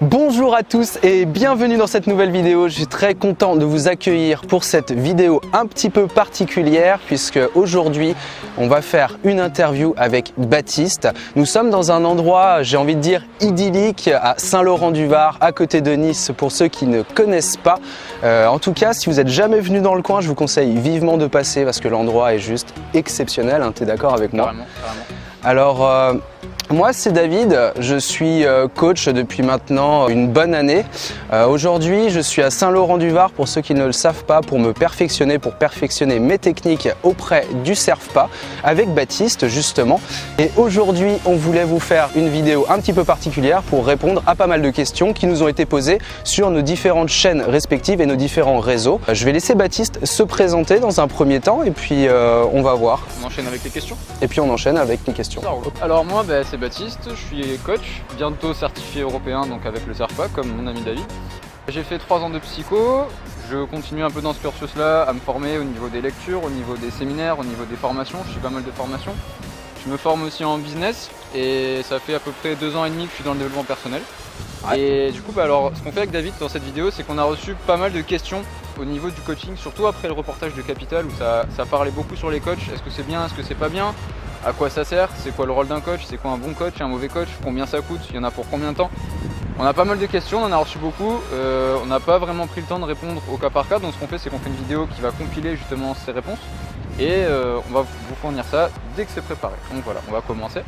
Bonjour à tous et bienvenue dans cette nouvelle vidéo. Je suis très content de vous accueillir pour cette vidéo un petit peu particulière puisque aujourd'hui on va faire une interview avec Baptiste. Nous sommes dans un endroit, j'ai envie de dire, idyllique à Saint-Laurent-du-Var, à côté de Nice pour ceux qui ne connaissent pas. En tout cas, si vous n'êtes jamais venu dans le coin, je vous conseille vivement de passer parce que l'endroit est juste exceptionnel. Hein, tu es d'accord avec moi? Carrément. Alors, moi c'est David, je suis coach depuis maintenant une bonne année. Aujourd'hui je suis à Saint-Laurent-du-Var pour ceux qui ne le savent pas, pour me perfectionner, pour perfectionner mes techniques auprès du Surf-Pas avec Baptiste justement. Et aujourd'hui on voulait vous faire une vidéo un petit peu particulière pour répondre à pas mal de questions qui nous ont été posées sur nos différentes chaînes respectives et nos différents réseaux. Je vais laisser Baptiste se présenter dans un premier temps et puis on va voir. On enchaîne avec les questions. Et puis on enchaîne avec les questions. Alors moi c'est Baptiste, je suis coach, bientôt certifié européen donc avec le Surf-Pas comme mon ami David. J'ai fait 3 ans de psycho, je continue un peu dans ce cursus là à me former au niveau des lectures, au niveau des séminaires, au niveau des formations, je suis pas mal de formations. Je me forme aussi en business et ça fait à peu près 2 ans et demi que je suis dans le développement personnel. Ouais. Et du coup alors ce qu'on fait avec David dans cette vidéo c'est qu'on a reçu pas mal de questions au niveau du coaching, surtout après le reportage de Capital où ça parlait beaucoup sur les coachs, est-ce que c'est bien, est-ce que c'est pas bien, à quoi ça sert, c'est quoi le rôle d'un coach, c'est quoi un bon coach, un mauvais coach, combien ça coûte, il y en a pour combien de temps. On a pas mal de questions, on en a reçu beaucoup, on n'a pas vraiment pris le temps de répondre au cas par cas, donc ce qu'on fait c'est qu'on fait une vidéo qui va compiler justement ces réponses et on va vous fournir ça dès que c'est préparé. Donc voilà, on va commencer.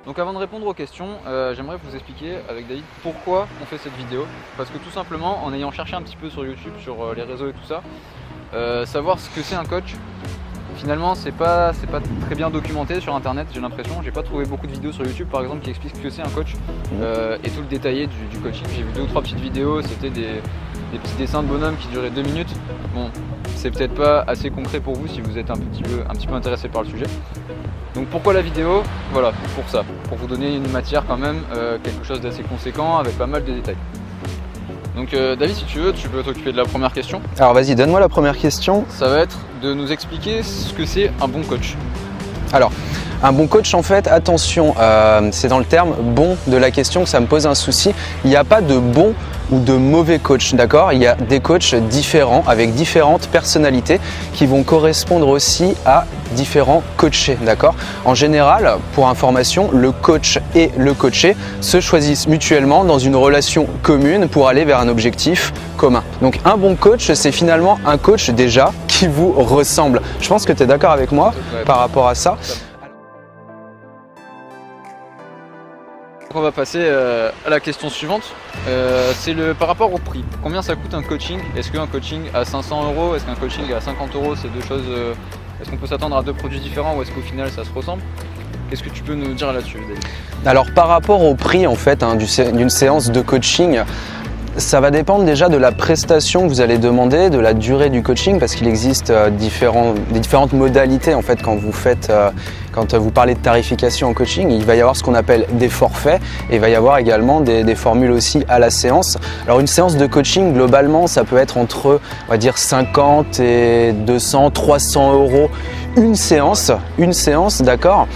Donc avant de répondre aux questions, j'aimerais vous expliquer avec David pourquoi on fait cette vidéo. Parce que tout simplement, en ayant cherché un petit peu sur YouTube, sur les réseaux et tout ça, savoir ce que c'est un coach, finalement c'est pas très bien documenté sur internet, j'ai l'impression. J'ai pas trouvé beaucoup de vidéos sur YouTube par exemple qui expliquent ce que c'est un coach et tout le détaillé du coaching. J'ai vu 2 ou 3 petites vidéos, c'était des petits dessins de bonhommes qui duraient 2 minutes. Bon, c'est peut-être pas assez concret pour vous si vous êtes un petit peu intéressé par le sujet. Donc pourquoi la vidéo? Voilà, pour ça, pour vous donner une matière quand même, quelque chose d'assez conséquent avec pas mal de détails. Donc David, si tu veux, tu peux t'occuper de la première question. Alors vas-y, donne-moi la première question. Ça va être de nous expliquer ce que c'est un bon coach. Alors, un bon coach, en fait, attention, c'est dans le terme bon de la question que ça me pose un souci. Il n'y a pas de bon ou de mauvais coach, d'accord? Il y a des coachs différents avec différentes personnalités qui vont correspondre aussi à différents coachés, d'accord? En général, pour information, le coach et le coaché se choisissent mutuellement dans une relation commune pour aller vers un objectif commun. Donc un bon coach, c'est finalement un coach déjà qui vous ressemble. Je pense que tu es d'accord avec moi par rapport à ça. On va passer à la question suivante, c'est par rapport au prix. Combien ça coûte un coaching? Est-ce qu'un coaching à 500 €, est-ce qu'un coaching à 50 €, c'est deux choses, est-ce qu'on peut s'attendre à 2 produits différents ou est-ce qu'au final ça se ressemble? Qu'est-ce que tu peux nous dire là-dessus, David? Alors par rapport au prix en fait d'une séance de coaching, ça va dépendre déjà de la prestation que vous allez demander, de la durée du coaching, parce qu'il existe différentes modalités en fait quand vous parlez de tarification en coaching. Il va y avoir ce qu'on appelle des forfaits et il va y avoir également des formules aussi à la séance. Alors une séance de coaching globalement ça peut être entre on va dire 50 et 200, 300 € une séance, d'accord,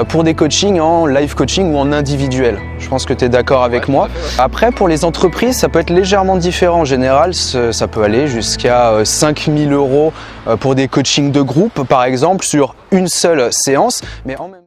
pour des coachings en live coaching ou en individuel. Je pense que tu es d'accord avec moi. Après, pour les entreprises, ça peut être légèrement différent. En général, ça peut aller jusqu'à 5 000 € pour des coachings de groupe, par exemple, sur une seule séance. Mais en même